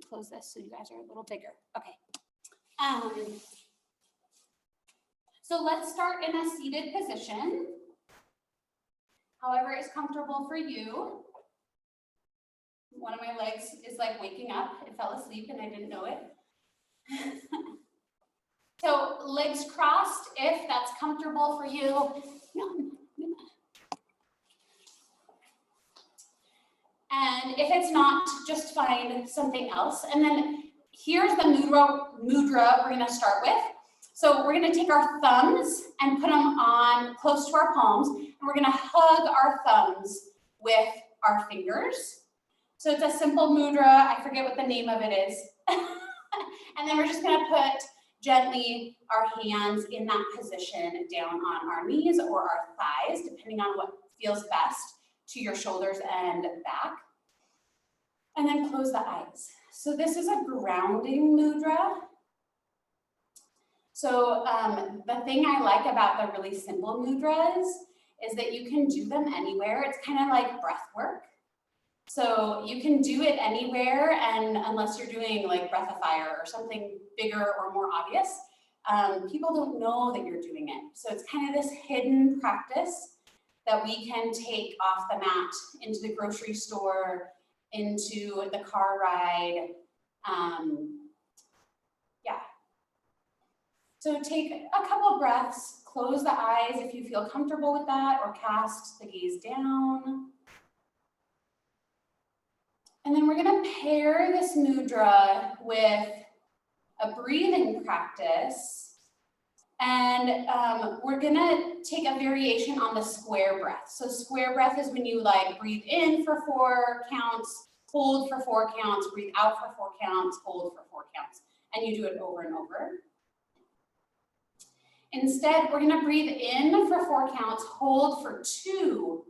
close this so you guys are a little bigger. Okay. So let's start in a seated position. However is comfortable for you. One of my legs is like waking up. It fell asleep and I didn't know it. So legs crossed, if that's comfortable for you. And if it's not, just find something else. And then here's the mudra we're gonna start with. So we're gonna take our thumbs and put them on close to our palms, and we're gonna hug our thumbs with our fingers. So it's a simple mudra, I forget what the name of it is. And then we're just gonna put gently our hands in that position down on our knees or our thighs, depending on what feels best to your shoulders and back. And then close the eyes. So this is a grounding mudra. So the thing I like about the really simple mudras is that you can do them anywhere. It's kind of like breath work. So you can do it anywhere, and unless you're doing like breath of fire or something bigger or more obvious, people don't know that you're doing it. So it's kind of this hidden practice that we can take off the mat into the grocery store, into the car ride. Yeah. So take a couple breaths, close the eyes if you feel comfortable with that, or cast the gaze down. And then we're gonna pair this mudra with a breathing practice. And we're gonna take a variation on the square breath. So square breath is when you like breathe in for 4 counts, hold for 4 counts, breathe out for 4 counts, hold for 4 counts. And you do it over and over. Instead, we're gonna breathe in for 4 counts, hold for 2,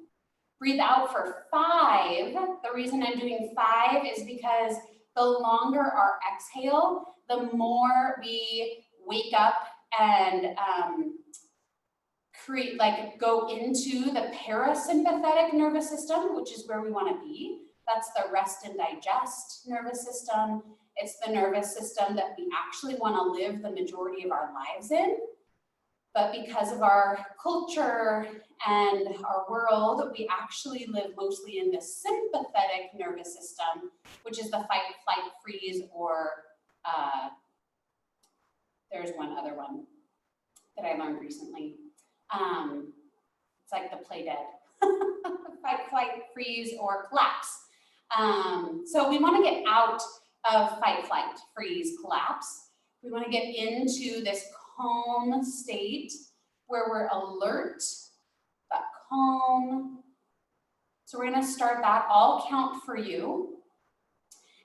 breathe out for 5. The reason I'm doing 5 is because the longer our exhale, the more we wake up and go into the parasympathetic nervous system, which is where we want to be. That's the rest and digest nervous system. It's the nervous system that we actually want to live the majority of our lives in. But because of our culture and our world, we actually live mostly in the sympathetic nervous system, which is the fight, flight, freeze, or there's one other one that I learned recently. It's like the play dead. Fight, flight, freeze, or collapse. So we want to get out of fight, flight, freeze, collapse. We want to get into this calm state where we're alert, but calm. So we're going to start that. I'll count for you.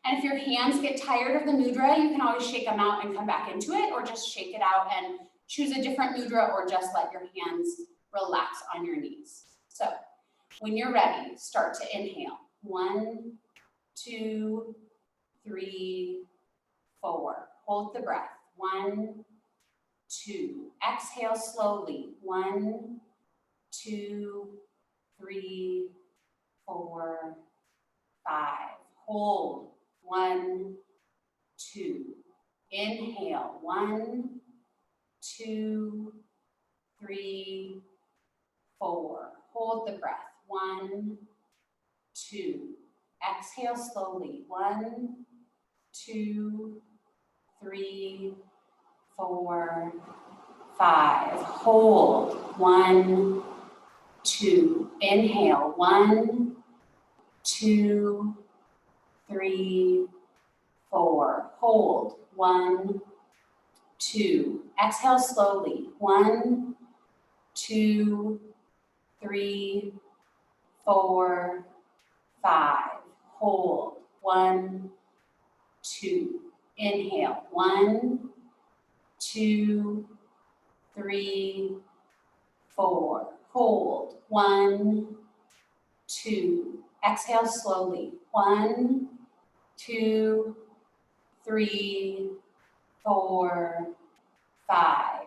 And if your hands get tired of the mudra, you can always shake them out and come back into it, or just shake it out and choose a different mudra, or just let your hands relax on your knees. So when you're ready, start to inhale. 1, 2, 3, 4. Hold the breath. 1, 2. Exhale slowly. 1, 2, 3, 4, 5. Hold. 1, 2. Inhale. 1, 2, 3, 4. Hold the breath. 1, 2. Exhale slowly. 1, 2, 3, 4, 5. Hold. 1, 2. Inhale. 1, 2, 3, 4. Hold. 1, 2. Exhale slowly. 1, 2, 3, 4, 5. Hold. 1, 2. Inhale. 1, 2, 3, 4. Hold. 1, 2. Exhale slowly. 1, 2, 3, 4, 5.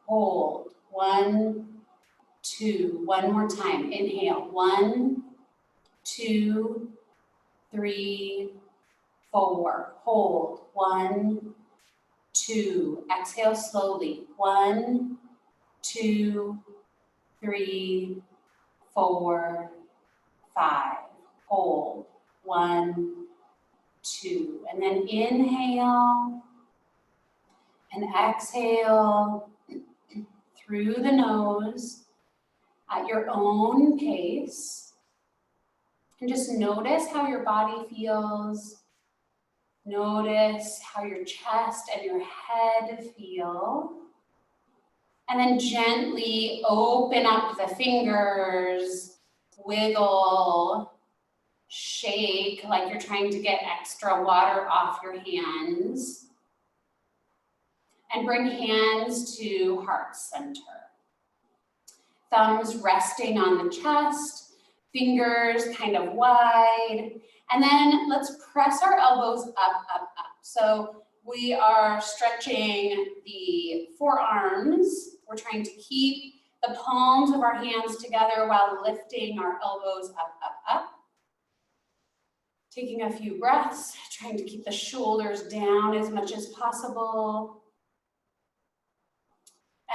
Hold. 1, 2. One more time. Inhale. 1, 2, 3, 4, hold, 1, 2, exhale slowly, 1, 2, 3, 4, 5, hold, 1, 2, and then inhale and exhale through the nose at your own pace. And just notice how your body feels. Notice how your chest and your head feel. And then gently open up the fingers, wiggle, shake like you're trying to get extra water off your hands. And bring hands to heart center. Thumbs resting on the chest, fingers kind of wide. And then let's press our elbows up, up, up. So we are stretching the forearms. We're trying to keep the palms of our hands together while lifting our elbows up, up, up. Taking a few breaths, trying to keep the shoulders down as much as possible.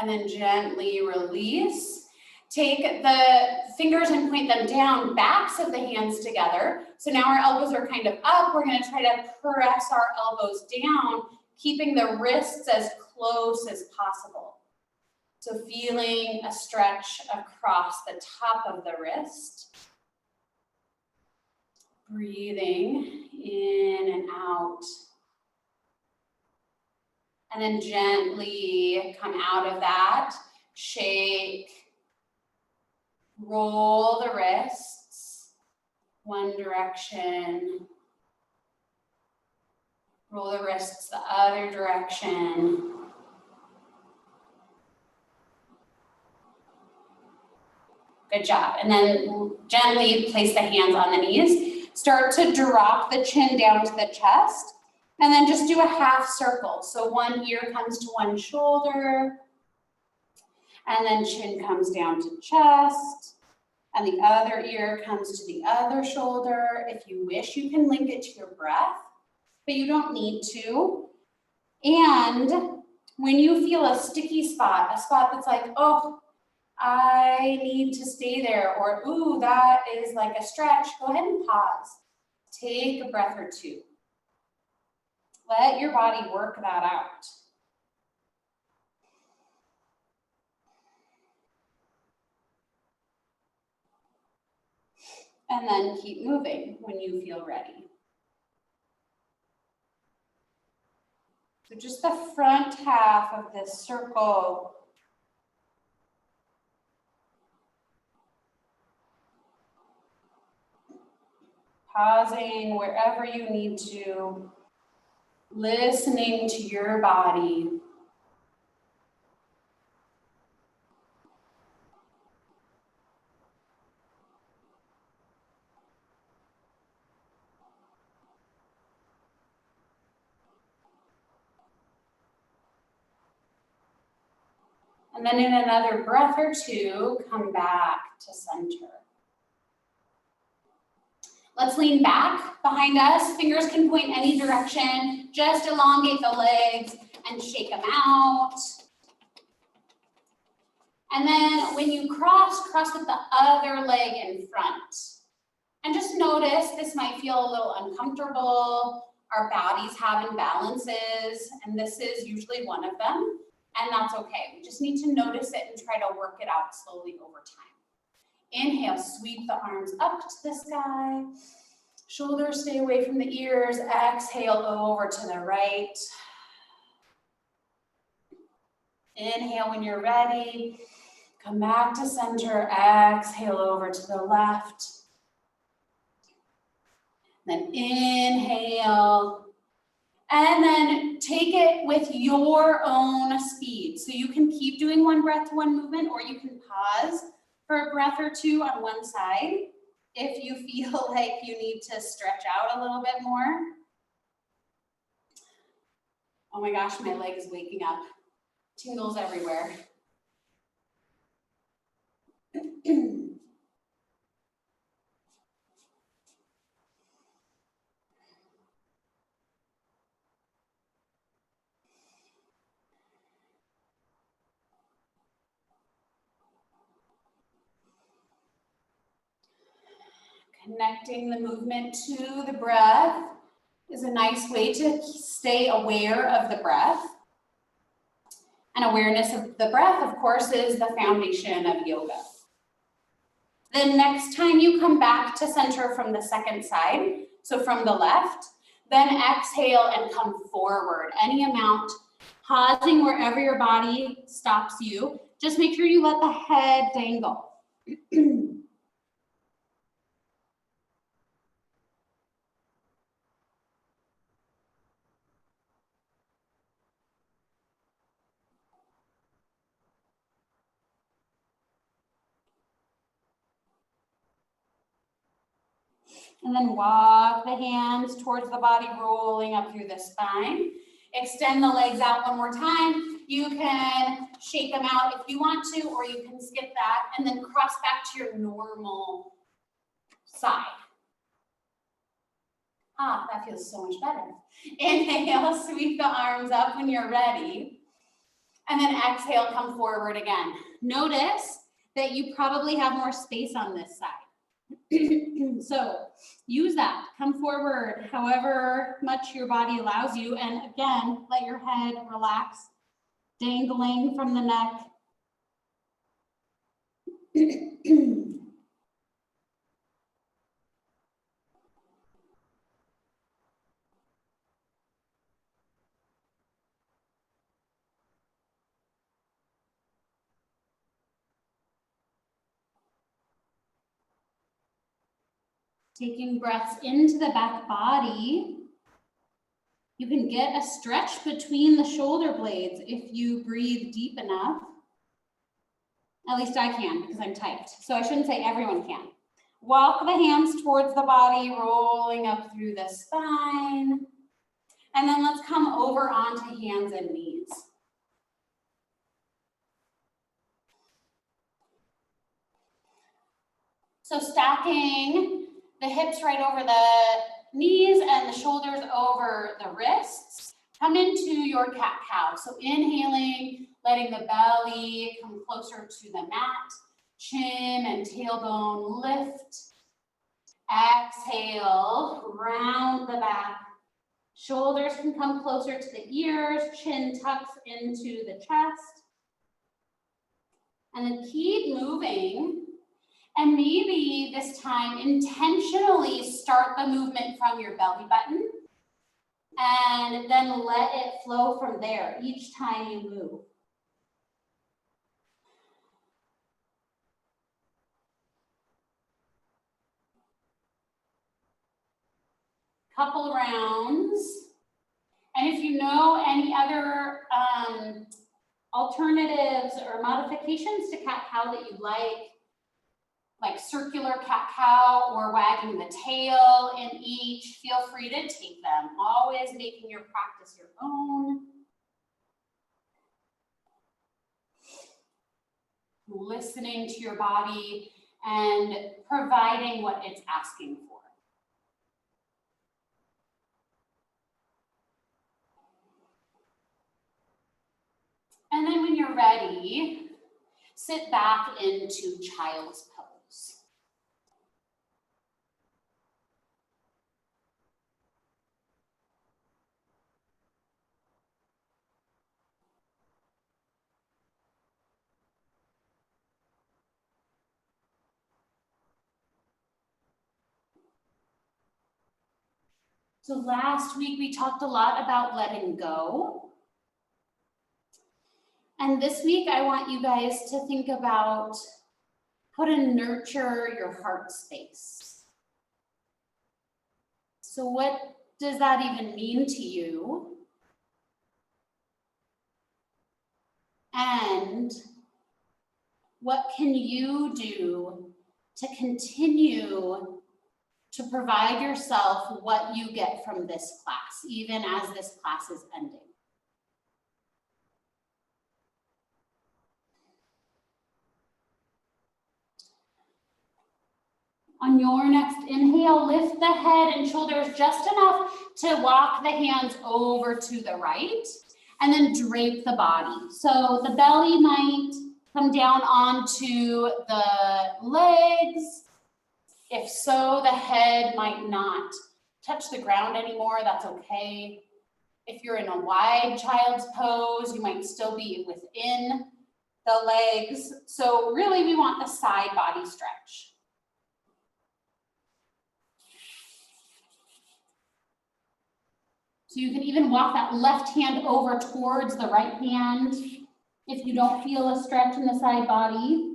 And then gently release. Take the fingers and point them down, backs of the hands together. So now our elbows are kind of up. We're going to try to press our elbows down, keeping the wrists as close as possible. So feeling a stretch across the top of the wrist. Breathing in and out. And then gently come out of that, shake, roll the wrists, one direction, roll the wrists the other direction. Good job. And then gently place the hands on the knees. Start to drop the chin down to the chest. And then just do a half circle. So one ear comes to one shoulder, and then chin comes down to chest, and the other ear comes to the other shoulder. If you wish, you can link it to your breath, but you don't need to. And when you feel a sticky spot, a spot that's like, oh, I need to stay there, or ooh, that is like a stretch, go ahead and pause. Take a breath or two. Let your body work that out. And then keep moving when you feel ready. So just the front half of this circle. Pausing wherever you need to. Listening to your body. And then in another breath or two, come back to center. Let's lean back behind us. Fingers can point any direction. Just elongate the legs and shake them out. And then when you cross with the other leg in front. And just notice, this might feel a little uncomfortable. Our bodies have imbalances, and this is usually one of them. And that's okay. We just need to notice it and try to work it out slowly over time. Inhale, sweep the arms up to the sky. Shoulders stay away from the ears. Exhale over to the right. Inhale when you're ready. Come back to center. Exhale over to the left. Then inhale. And then take it with your own speed. So you can keep doing one breath, one movement, or you can pause for a breath or two on one side if you feel like you need to stretch out a little bit more. Oh my gosh, my leg is waking up. Tingles everywhere. Connecting the movement to the breath is a nice way to stay aware of the breath. And awareness of the breath, of course, is the foundation of yoga. The next time you come back to center from the second side, so from the left, then exhale and come forward. Any amount, pausing wherever your body stops you. Just make sure you let the head dangle. And then walk the hands towards the body, rolling up through the spine. Extend the legs out one more time. You can shake them out if you want to, or you can skip that and then cross back to your normal side. Ah, that feels so much better. Inhale, sweep the arms up when you're ready. And then exhale, come forward again. Notice that you probably have more space on this side. So use that, come forward however much your body allows you. And again, let your head relax, dangling from the neck. Taking breaths into the back body. You can get a stretch between the shoulder blades if you breathe deep enough. At least I can because I'm tight. So I shouldn't say everyone can. Walk the hands towards the body, rolling up through the spine. And then let's come over onto hands and knees. So stacking the hips right over the knees and the shoulders over the wrists. Come into your cat-cow. So inhaling, letting the belly come closer to the mat. Chin and tailbone lift. Exhale, round the back. Shoulders can come closer to the ears. Chin tucks into the chest. And then keep moving. And maybe this time intentionally start the movement from your belly button and then let it flow from there each time you move. Couple rounds. And if you know any other alternatives or modifications to cat-cow that you'd like circular cat-cow or wagging the tail in each, feel free to take them. Always making your practice your own. Listening to your body and providing what it's asking for. And then when you're ready, sit back into child's pose. So last week we talked a lot about letting go. And this week I want you guys to think about how to nurture your heart space. So what does that even mean to you? And what can you do to continue to provide yourself what you get from this class, even as this class is ending? On your next inhale, lift the head and shoulders just enough to walk the hands over to the right, and then drape the body. So the belly might come down onto the legs. If so, the head might not touch the ground anymore, that's okay. If you're in a wide child's pose, you might still be within the legs. So really we want the side body stretch. So you can even walk that left hand over towards the right hand if you don't feel a stretch in the side body.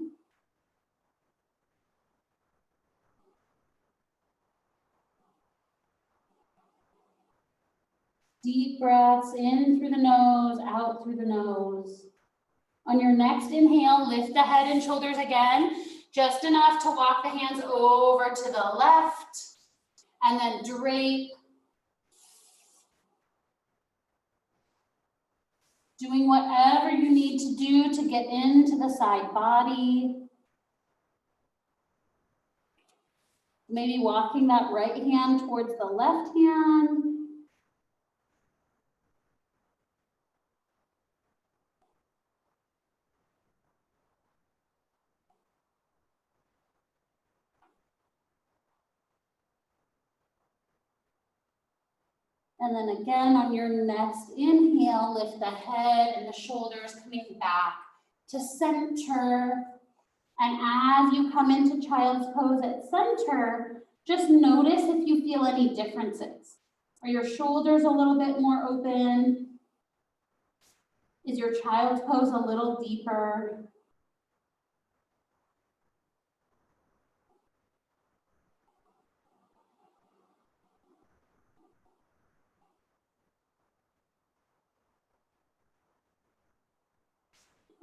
Deep breaths in through the nose, out through the nose. On your next inhale, lift the head and shoulders again, just enough to walk the hands over to the left, and then drape. Doing whatever you need to do to get into the side body. Maybe walking that right hand towards the left hand. And then again, on your next inhale, lift the head and the shoulders coming back to center. And as you come into child's pose at center, just notice if you feel any differences. Are your shoulders a little bit more open? Is your child's pose a little deeper?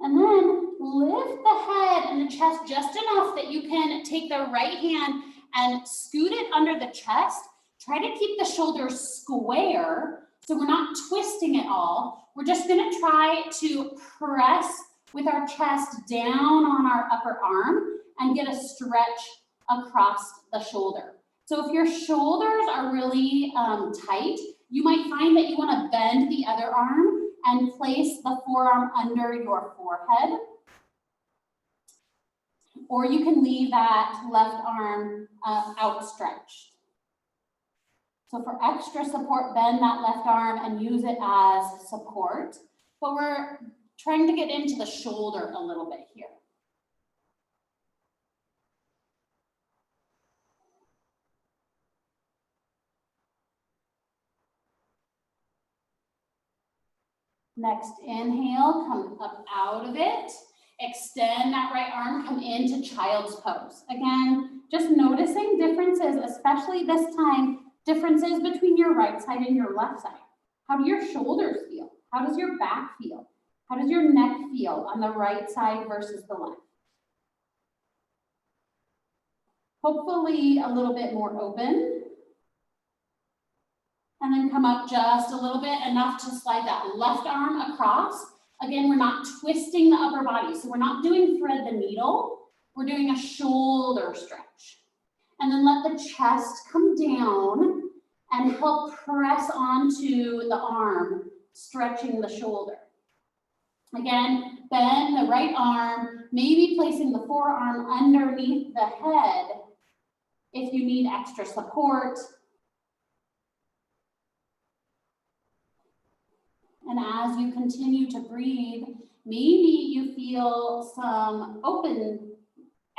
And then lift the head and the chest just enough that you can take the right hand and scoot it under the chest. Try to keep the shoulders square so we're not twisting it all. We're just gonna try to press with our chest down on our upper arm and get a stretch across the shoulder. So if your shoulders are really tight, you might find that you wanna bend the other arm and place the forearm under your forehead. Or you can leave that left arm outstretched. So for extra support, bend that left arm and use it as support. But we're trying to get into the shoulder a little bit here. Next inhale, come up out of it. Extend that right arm, come into child's pose. Again, just noticing differences, especially this time, differences between your right side and your left side. How do your shoulders feel? How does your back feel? How does your neck feel on the right side versus the left? Hopefully a little bit more open. And then come up just a little bit, enough to slide that left arm across. Again, we're not twisting the upper body. So we're not doing thread the needle. We're doing a shoulder stretch. And then let the chest come down and help press onto the arm, stretching the shoulder. Again, bend the right arm, maybe placing the forearm underneath the head if you need extra support. And as you continue to breathe, maybe you feel some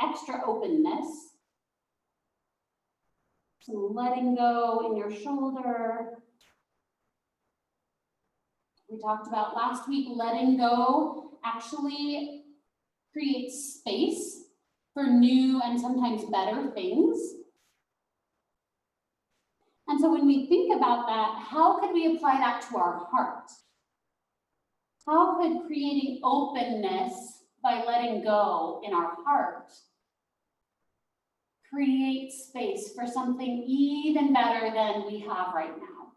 extra openness. Some letting go in your shoulder. We talked about last week, letting go actually creates space for new and sometimes better things. And so when we think about that, how could we apply that to our heart? How could creating openness by letting go in our heart create space for something even better than we have right now?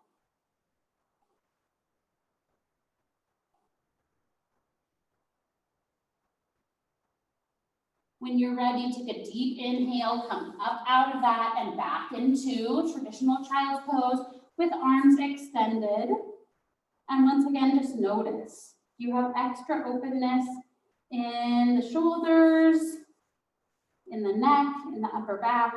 When you're ready, take a deep inhale, come up out of that and back into traditional child's pose with arms extended. And once again, just notice you have extra openness in the shoulders, in the neck, in the upper back.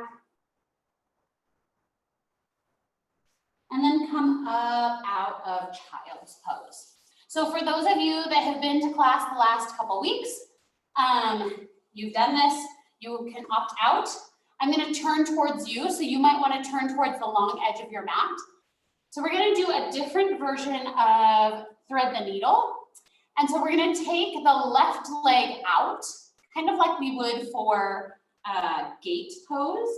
and then come up out of child's pose. So for those of you that have been to class the last couple weeks, you've done this, you can opt out. I'm gonna turn towards you, so you might wanna turn towards the long edge of your mat. So we're gonna do a different version of thread the needle. And so we're gonna take the left leg out, kind of like we would for gate pose.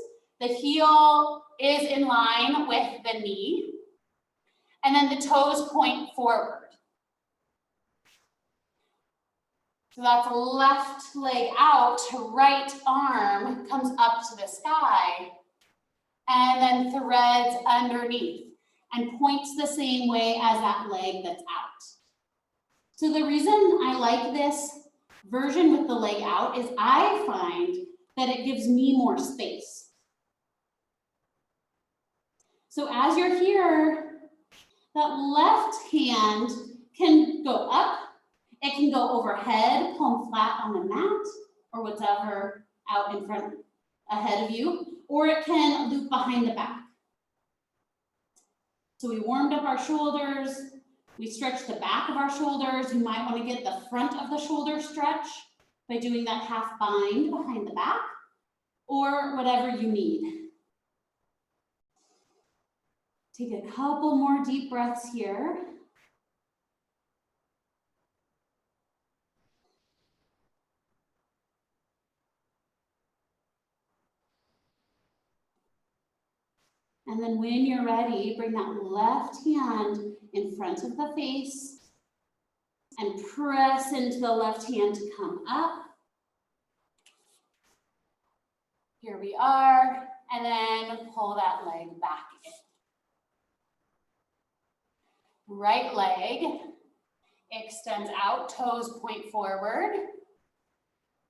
The heel is in line with the knee, and then the toes point forward. So that's left leg out, right arm comes up to the sky, and then threads underneath and points the same way as that leg that's out. So the reason I like this version with the leg out is I find that it gives me more space. So as you're here, that left hand can go up, it can go overhead, palm flat on the mat, or whatever out in front, ahead of you, or it can loop behind the back. So we warmed up our shoulders, we stretched the back of our shoulders. You might want to get the front of the shoulder stretch by doing that half bind behind the back, or whatever you need. Take a couple more deep breaths here. And then when you're ready, bring that left hand in front of the face and press into the left hand to come up. Here we are, and then pull that leg back in. Right leg extends out, toes point forward.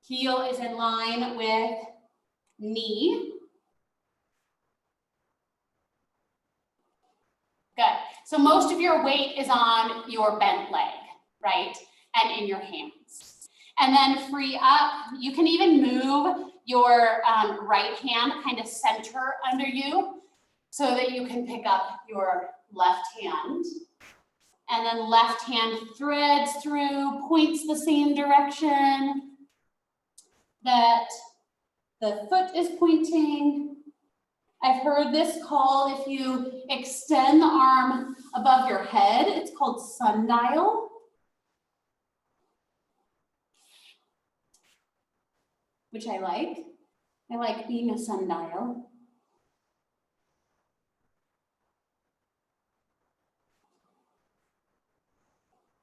Heel is in line with knee. Good. So most of your weight is on your bent leg, right? And in your hands. And then free up. You can even move your right hand kind of center under you so that you can pick up your left hand. And then left hand threads through, points the same direction that the foot is pointing. I've heard this called, if you extend the arm above your head, it's called sundial. Which I like. I like being a sundial.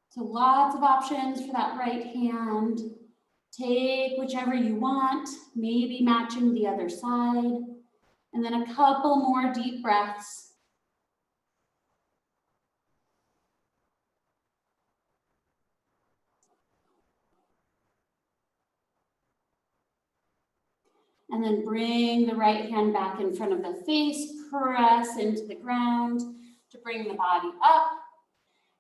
So lots of options for that right hand. Take whichever you want, maybe matching the other side. And then a couple more deep breaths. And then bring the right hand back in front of the face, press into the ground to bring the body up.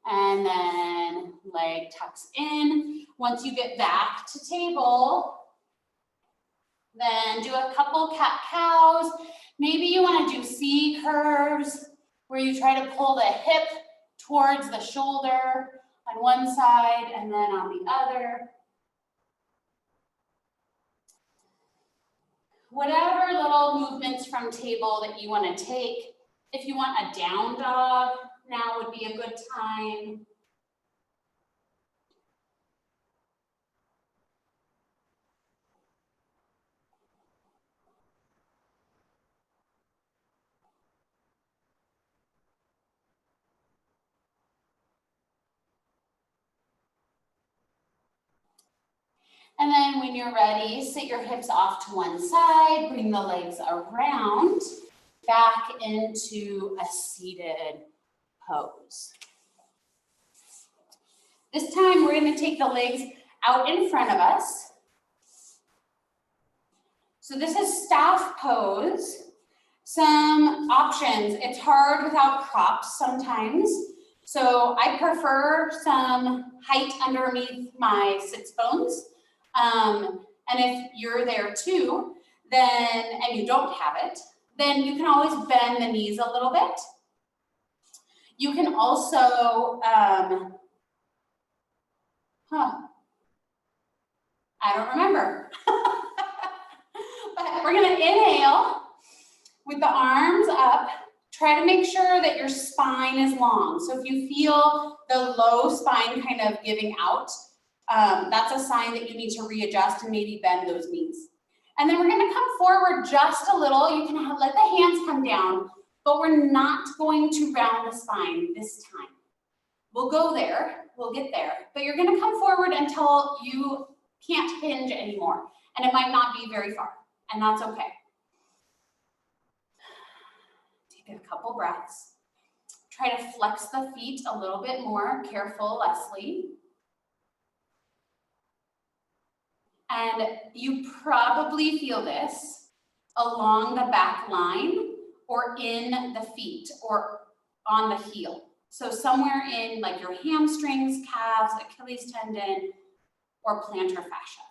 And then leg tucks in. Once you get back to table, then do a couple cat-cows. Maybe you want to do C curves where you try to pull the hip towards the shoulder on one side and then on the other. Whatever little movements from table that you want to take. If you want a down dog, now would be a good time. And then when you're ready, sit your hips off to one side, bring the legs around, back into a seated pose. This time we're going to take the legs out in front of us. So this is staff pose. Some options. It's hard without props sometimes. So I prefer some height underneath my sits bones. And if you're there too, then, and you don't have it, then you can always bend the knees a little bit. You can also, I don't remember. But we're gonna inhale with the arms up. Try to make sure that your spine is long. So if you feel the low spine kind of giving out, that's a sign that you need to readjust and maybe bend those knees. And then we're gonna come forward just a little. You can let the hands come down, but we're not going to round the spine this time. We'll go there, we'll get there, but you're gonna come forward until you can't hinge anymore. And it might not be very far, and that's okay. Take a couple breaths. Try to flex the feet a little bit more. Careful, Leslie. And you probably feel this along the back line or in the feet or on the heel. So somewhere in like your hamstrings, calves, Achilles tendon, or plantar fascia.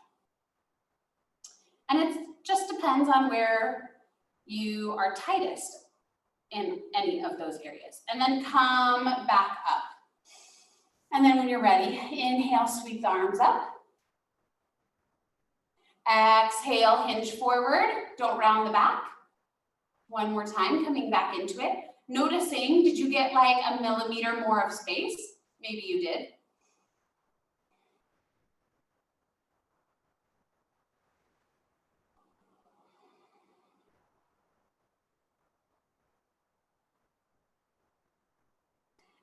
And it just depends on where you are tightest in any of those areas. And then come back up. And then when you're ready, inhale, sweep the arms up. Exhale, hinge forward, don't round the back. One more time, coming back into it. Noticing, did you get like a millimeter more of space? Maybe you did.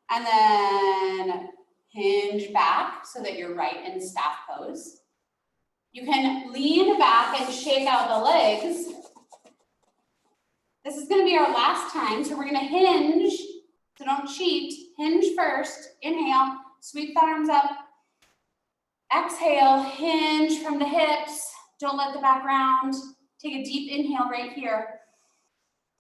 And then hinge back so that you're right in staff pose. You can lean back and shake out the legs. This is going to be our last time, so we're going to hinge, so don't cheat. Hinge first, inhale, sweep the arms up. Exhale, hinge from the hips, don't let the back round. Take a deep inhale right here.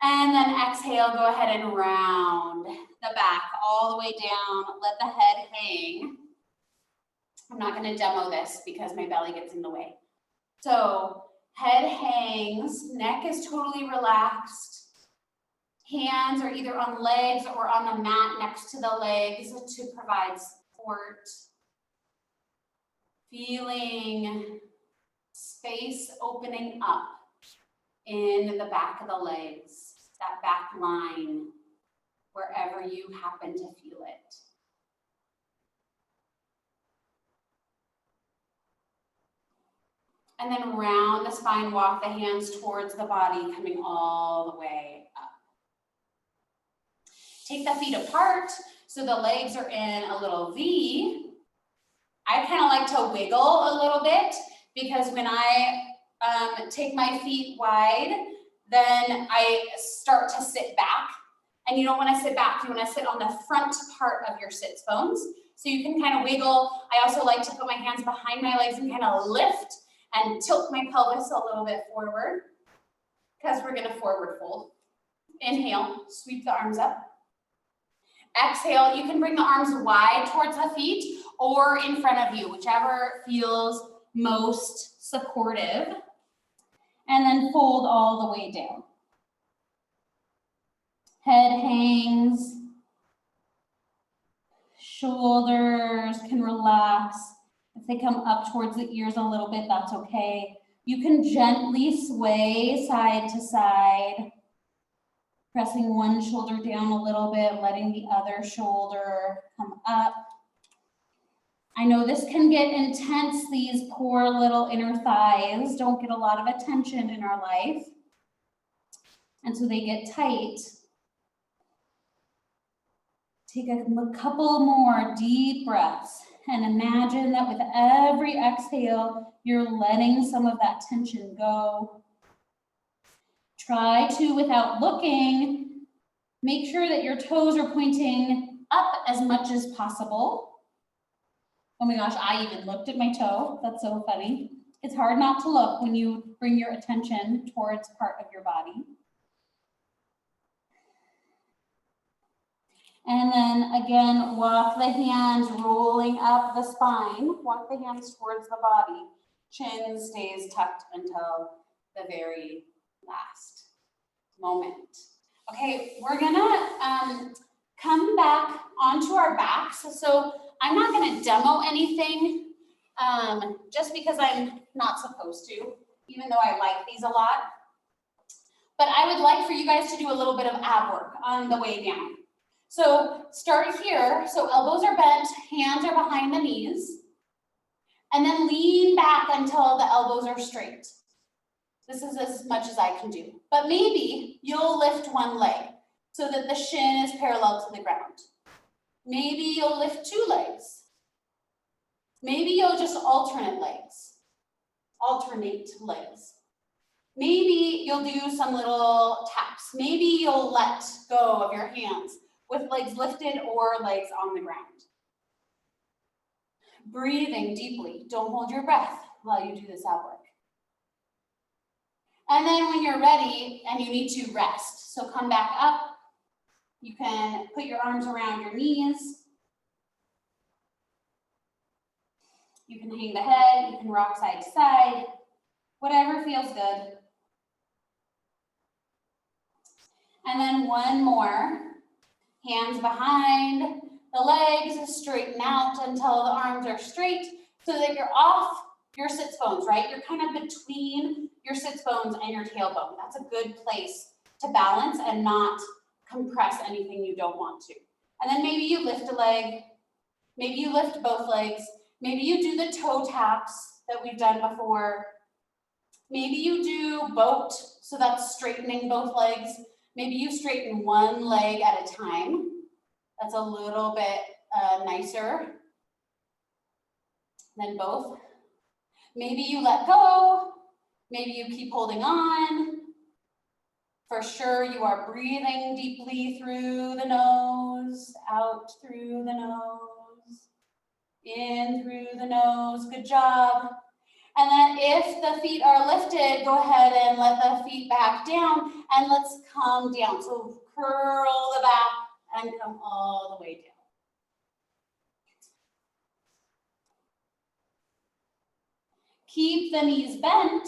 And then exhale, go ahead and round the back all the way down. Let the head hang. I'm not going to demo this because my belly gets in the way. So head hangs, neck is totally relaxed. Hands are either on legs or on the mat next to the legs to provide support. Feeling space opening up in the back of the legs, that back line, wherever you happen to feel it. And then round the spine, walk the hands towards the body, coming all the way up. Take the feet apart so the legs are in a little V. I kind of like to wiggle a little bit because when I take my feet wide, then I start to sit back. And you don't want to sit back, you want to sit on the front part of your sits bones. So you can kind of wiggle. I also like to put my hands behind my legs and kind of lift and tilt my pelvis a little bit forward because we're going to forward fold. Inhale, sweep the arms up. Exhale, you can bring the arms wide towards the feet or in front of you, whichever feels most supportive. And then fold all the way down. Head hangs. Shoulders can relax. If they come up towards the ears a little bit, that's okay. You can gently sway side to side, pressing one shoulder down a little bit, letting the other shoulder come up. I know this can get intense. These poor little inner thighs don't get a lot of attention in our life, and so they get tight. Take a couple more deep breaths and imagine that with every exhale, you're letting some of that tension go. Try to, without looking, make sure that your toes are pointing up as much as possible. Oh my gosh, I even looked at my toe. That's so funny. It's hard not to look when you bring your attention towards part of your body. And then again, walk the hands rolling up the spine. Walk the hands towards the body. Chin stays tucked until the very last moment. Okay, we're gonna come back onto our backs. So I'm not gonna demo anything just because I'm not supposed to, even though I like these a lot. But I would like for you guys to do a little bit of ab work on the way down. So start here, so elbows are bent, hands are behind the knees, and then lean back until the elbows are straight. This is as much as I can do. But maybe you'll lift one leg so that the shin is parallel to the ground. Maybe you'll lift two legs. Maybe you'll just alternate legs. Maybe you'll do some little taps. Maybe you'll let go of your hands with legs lifted or legs on the ground. Breathing deeply. Don't hold your breath while you do this ab work. And then when you're ready and you need to rest, so come back up. You can put your arms around your knees. You can hang the head, you can rock side to side, whatever feels good. And then one more, hands behind the legs, straighten out until the arms are straight so that you're off your sits bones, right? You're kind of between your sits bones and your tailbone. That's a good place to balance and not compress anything you don't want to. And then maybe you lift a leg, maybe you lift both legs, maybe you do the toe taps that we've done before. Maybe you do boat, so that's straightening both legs. Maybe you straighten one leg at a time. That's a little bit nicer than both. Maybe you let go. Maybe you keep holding on. For sure, you are breathing deeply through the nose, out through the nose, in through the nose. Good job. And then if the feet are lifted, go ahead and let the feet back down and let's come down. So curl the back and come all the way down. Keep the knees bent,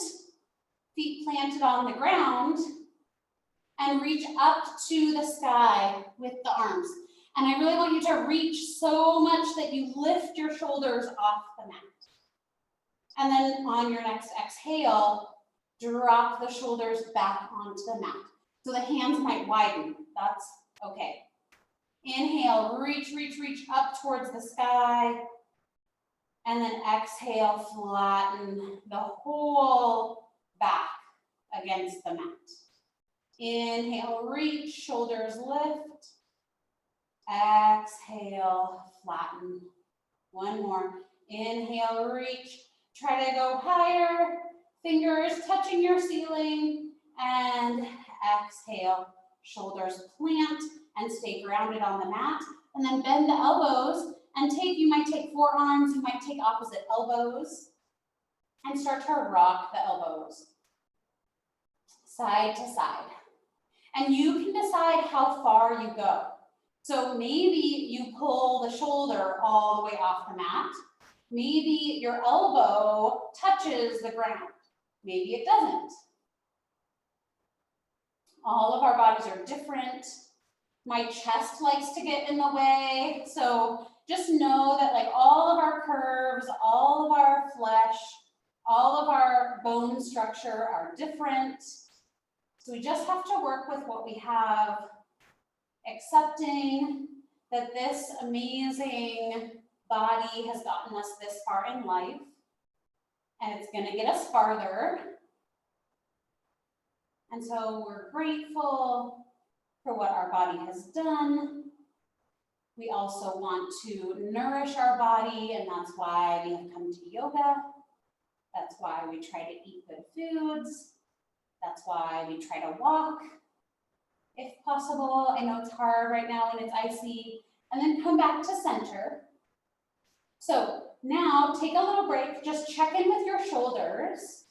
feet planted on the ground, and reach up to the sky with the arms. And I really want you to reach so much that you lift your shoulders off the mat. And then on your next exhale, drop the shoulders back onto the mat. So the hands might widen, that's okay. Inhale, reach, reach, reach up towards the sky. And then exhale, flatten the whole back against the mat. Inhale, reach, shoulders lift. Exhale, flatten. One more. Inhale, reach. Try to go higher, fingers touching your ceiling, and exhale, shoulders plant and stay grounded on the mat, and then bend the elbows and you might take forearms, you might take opposite elbows, and start to rock the elbows side to side. And you can decide how far you go. So maybe you pull the shoulder all the way off the mat. Maybe your elbow touches the ground. Maybe it doesn't. All of our bodies are different. My chest likes to get in the way. So just know that like all of our curves, all of our flesh, all of our bone structure are different. So we just have to work with what we have, accepting that this amazing body has gotten us this far in life, and it's going to get us farther. And so we're grateful for what our body has done. We also want to nourish our body, and that's why we have come to yoga. That's why we try to eat good foods. That's why we try to walk, if possible. I know it's hard right now when it's icy. And then come back to center. So now take a little break, just check in with your shoulders,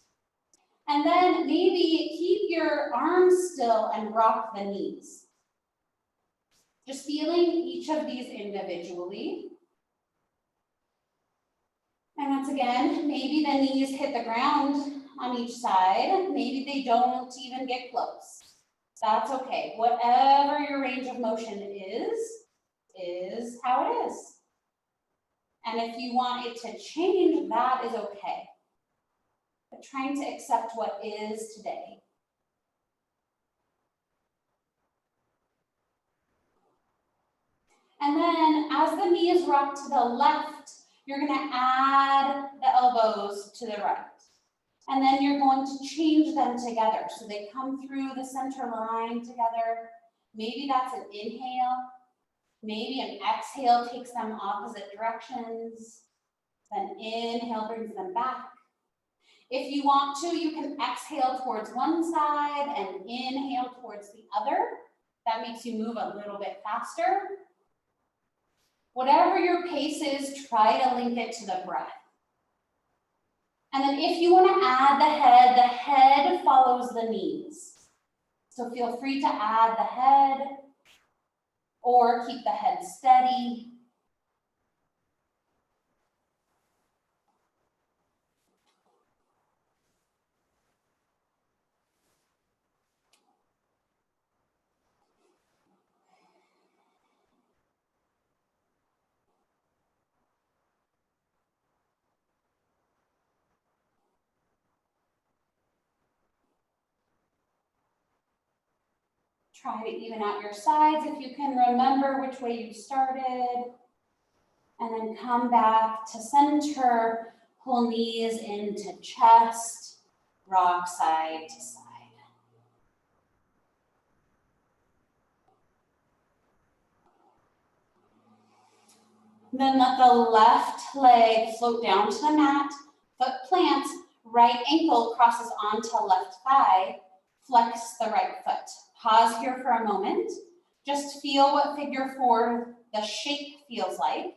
and then maybe keep your arms still and rock the knees. Just feeling each of these individually. And once again, maybe the knees hit the ground on each side. Maybe they don't even get close. That's okay. Whatever your range of motion is is how it is. And if you want it to change, that is okay. But trying to accept what is today. And then as the knees rock to the left, you're gonna add the elbows to the right. And then you're going to change them together. So they come through the center line together. Maybe that's an inhale. Maybe an exhale takes them opposite directions. Then inhale brings them back. If you want to, you can exhale towards one side and inhale towards the other. That makes you move a little bit faster. Whatever your pace is, try to link it to the breath. And then if you want to add the head follows the knees. So feel free to add the head or keep the head steady. Try to even out your sides if you can remember which way you started. And then come back to center, pull knees into chest, rock side to side. Then let the left leg float down to the mat, foot plants, right ankle crosses onto left thigh, flex the right foot. Pause here for a moment. Just feel what figure 4, the shape feels like.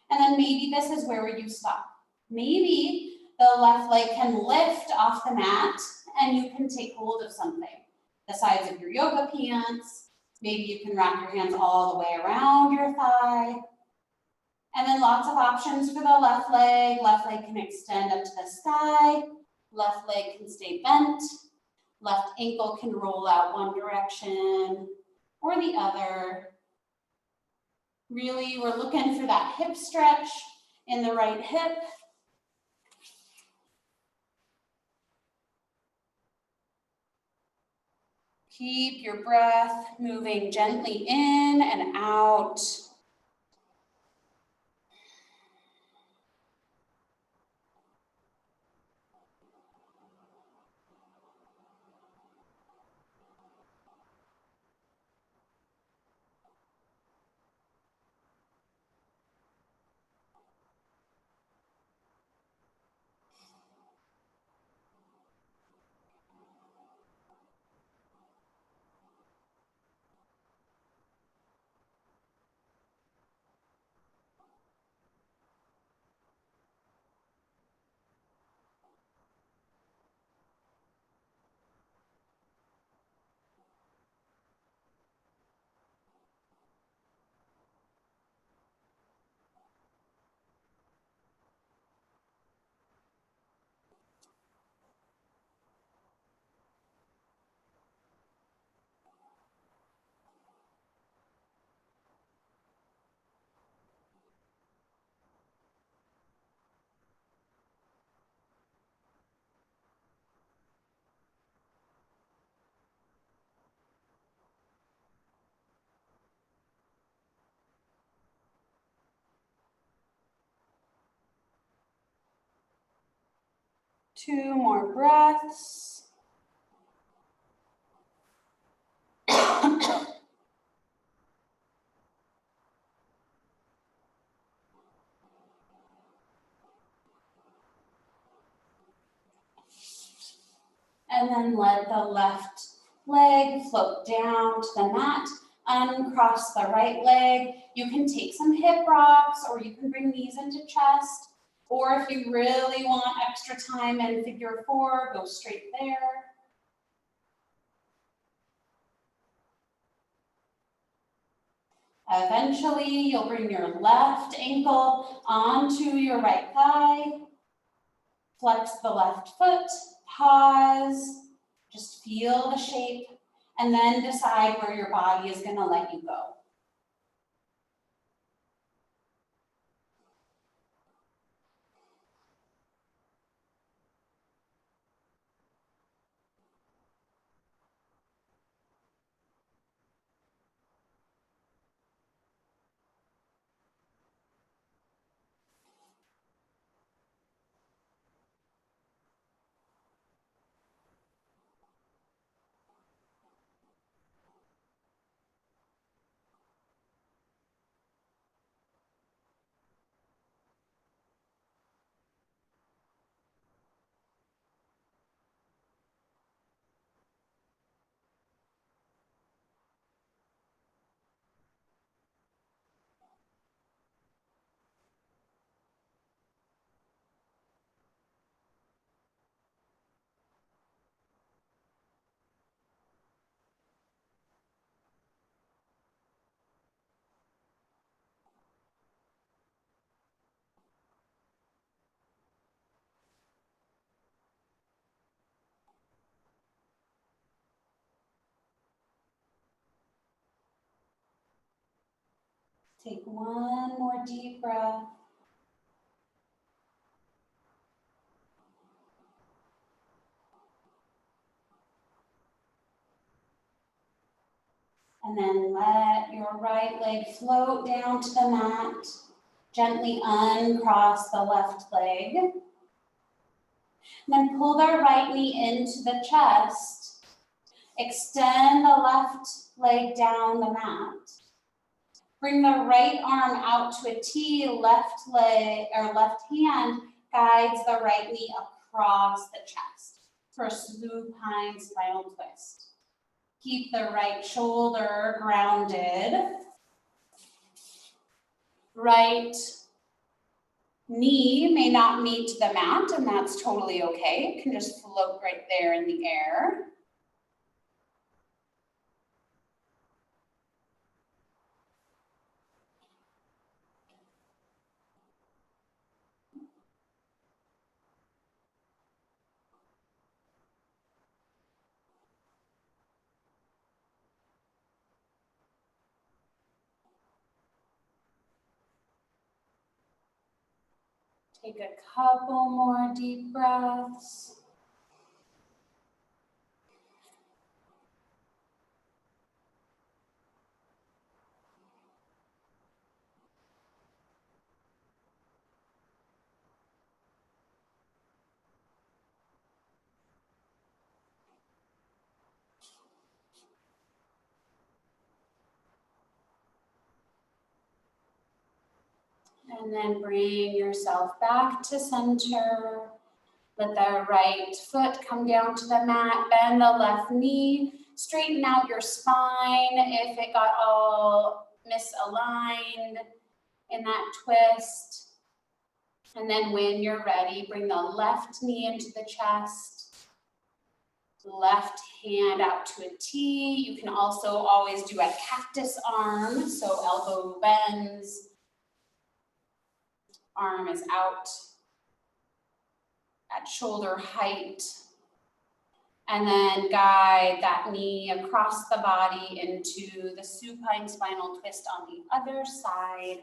And then maybe this is where you stop. Maybe the left leg can lift off the mat and you can take hold of something. The sides of your yoga pants. Maybe you can wrap your hands all the way around your thigh. And then lots of options for the left leg. Left leg can extend up to the sky. Left leg can stay bent. Left ankle can roll out one direction or the other. Really, we're looking for that hip stretch in the right hip. Keep your breath moving gently in and out. Two more breaths. And then let the left leg float down to the mat. Uncross the right leg. You can take some hip rocks or you can bring knees into chest. Or if you really want extra time in figure 4, go straight there. Eventually, you'll bring your left ankle onto your right thigh. Flex the left foot, pause, just feel the shape, and then decide where your body is going to let you go. Take one more deep breath. And then let your right leg float down to the mat. Gently uncross the left leg. And then pull the right knee into the chest. Extend the left leg down the mat. Bring the right arm out to a T, left leg or left hand guides the right knee across the chest for a supine spinal twist. Keep the right shoulder grounded. Right knee may not meet the mat, and that's totally okay. It can just float right there in the air. Take a couple more deep breaths. And then bring yourself back to center. Let the right foot come down to the mat, bend the left knee, straighten out your spine if it got all misaligned in that twist. And then when you're ready, bring the left knee into the chest, left hand out to a T. You can also always do a cactus arm, so elbow bends, arm is out at shoulder height. And then guide that knee across the body into the supine spinal twist on the other side.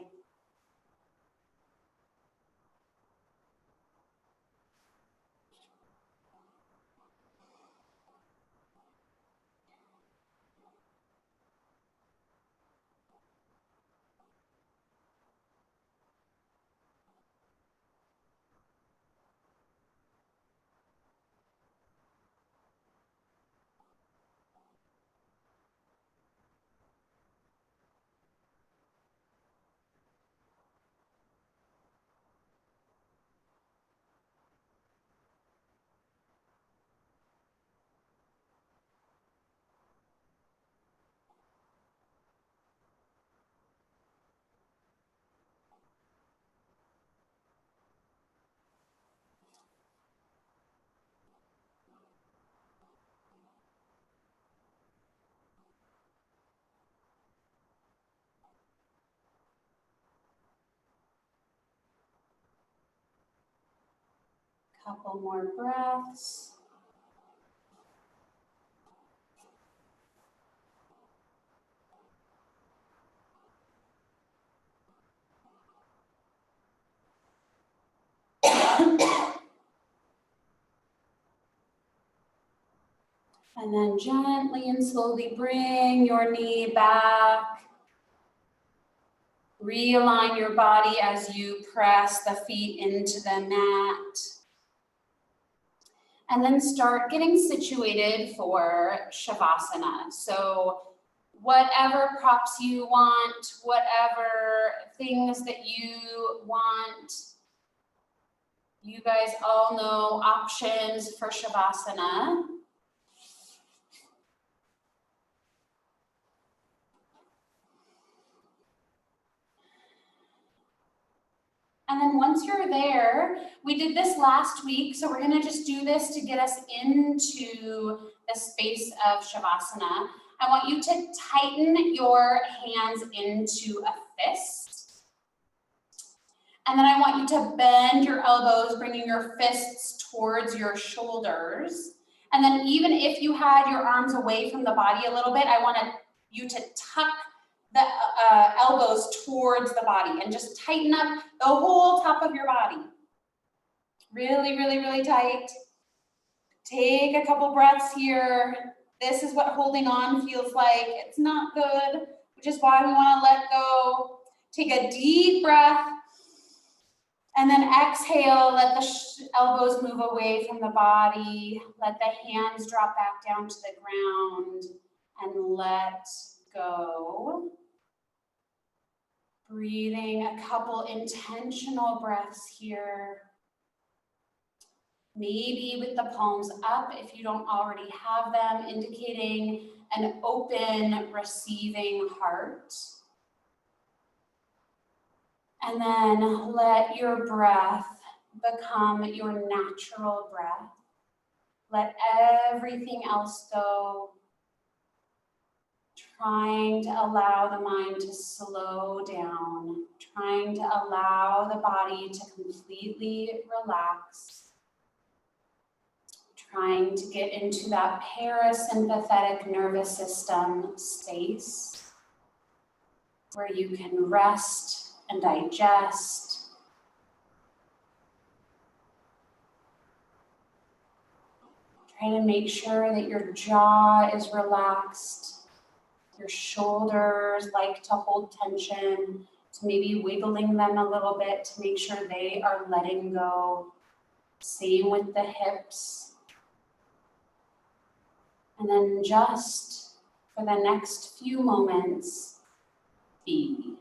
Couple more breaths. And then gently and slowly bring your knee back. Realign your body as you press the feet into the mat. And then start getting situated for Shavasana. So whatever props you want, whatever things that you want, you guys all know options for Shavasana. And then once you're there, we did this last week, so we're gonna just do this to get us into the space of Shavasana. I want you to tighten your hands into a fist. And then I want you to bend your elbows, bringing your fists towards your shoulders. And then even if you had your arms away from the body a little bit, I want you to tuck the elbows towards the body and just tighten up the whole top of your body. Really, really, really tight. Take a couple breaths here. This is what holding on feels like. It's not good, which is why we want to let go. Take a deep breath. And then exhale, let the elbows move away from the body. Let the hands drop back down to the ground and let go. Breathing a couple intentional breaths here. Maybe with the palms up if you don't already have them, indicating an open, receiving heart. And then let your breath become your natural breath. Let everything else go. Trying to allow the mind to slow down. Trying to allow the body to completely relax. Trying to get into that parasympathetic nervous system space where you can rest and digest. Try to make sure that your jaw is relaxed. Your shoulders like to hold tension, so maybe wiggling them a little bit to make sure they are letting go. Same with the hips. And then just for the next few moments, be.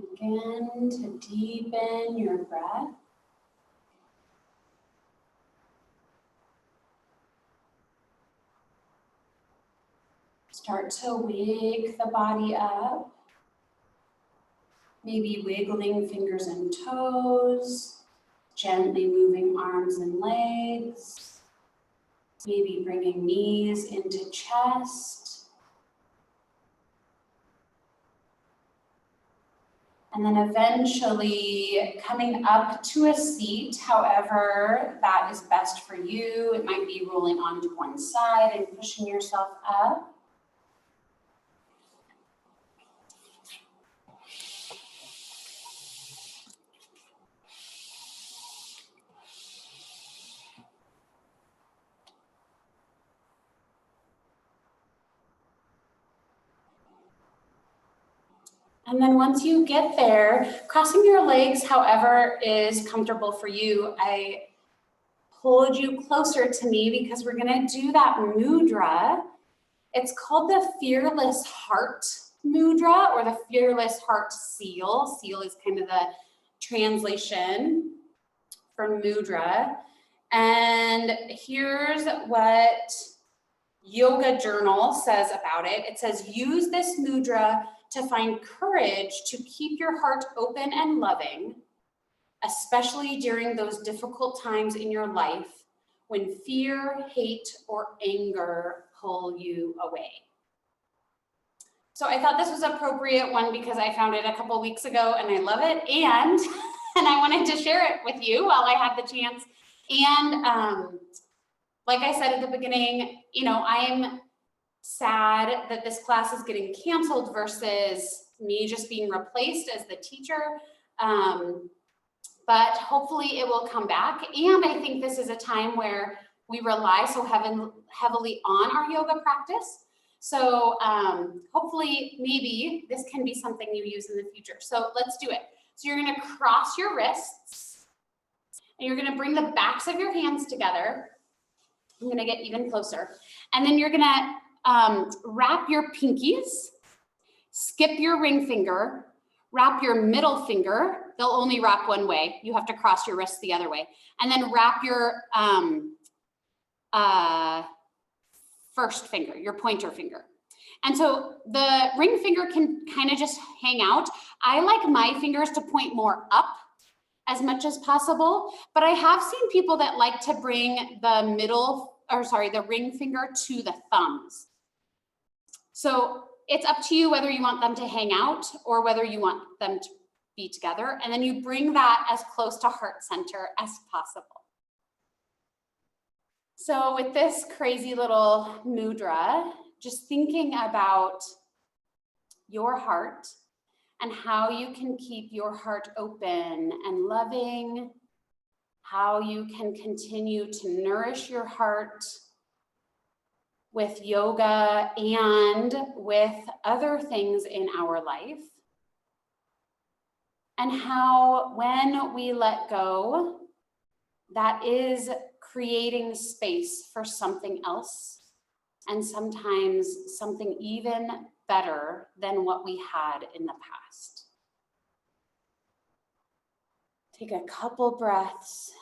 Begin to deepen your breath. Start to wake the body up. Maybe wiggling fingers and toes, gently moving arms and legs. Maybe bringing knees into chest. And then eventually coming up to a seat, however that is best for you. It might be rolling onto one side and pushing yourself up. And then once you get there, crossing your legs, however is comfortable for you. I pulled you closer to me because we're gonna do that mudra. It's called the Fearless Heart Mudra, or the Fearless Heart Seal. Seal is kind of the translation for mudra. And here's what Yoga Journal says about it. It says, use this mudra to find courage to keep your heart open and loving, especially during those difficult times in your life when fear, hate, or anger pull you away. So I thought this was an appropriate one because I found it a couple weeks ago and I love it. And I wanted to share it with you while I had the chance. And like I said at the beginning, you know, I'm sad that this class is getting canceled versus me just being replaced as the teacher. But hopefully it will come back. And I think this is a time where we rely so heavily on our yoga practice. So hopefully maybe this can be something you use in the future. So let's do it. So you're gonna cross your wrists and you're gonna bring the backs of your hands together. I'm gonna get even closer. And then you're gonna wrap your pinkies, skip your ring finger, wrap your middle finger. They'll only wrap one way. You have to cross your wrists the other way. And then wrap your first finger, your pointer finger. And so the ring finger can kind of just hang out. I like my fingers to point more up as much as possible, but I have seen people that like to bring the ring finger to the thumbs. So it's up to you whether you want them to hang out or whether you want them to be together. And then you bring that as close to heart center as possible. So with this crazy little mudra, just thinking about your heart and how you can keep your heart open and loving, how you can continue to nourish your heart with yoga and with other things in our life, and how when we let go, that is creating space for something else, and sometimes something even better than what we had in the past. Take a couple breaths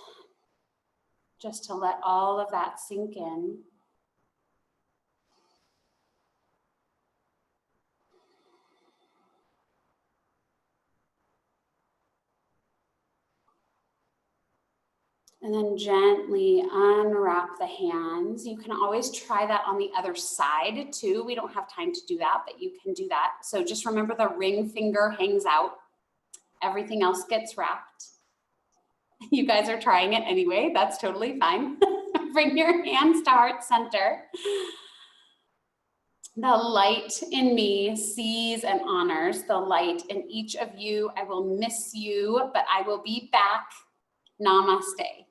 just to let all of that sink in. And then gently unwrap the hands. You can always try that on the other side too. We don't have time to do that, but you can do that. So just remember the ring finger hangs out. Everything else gets wrapped. You guys are trying it anyway. That's totally fine. Bring your hands to heart center. The light in me sees and honors the light in each of you. I will miss you, but I will be back. Namaste.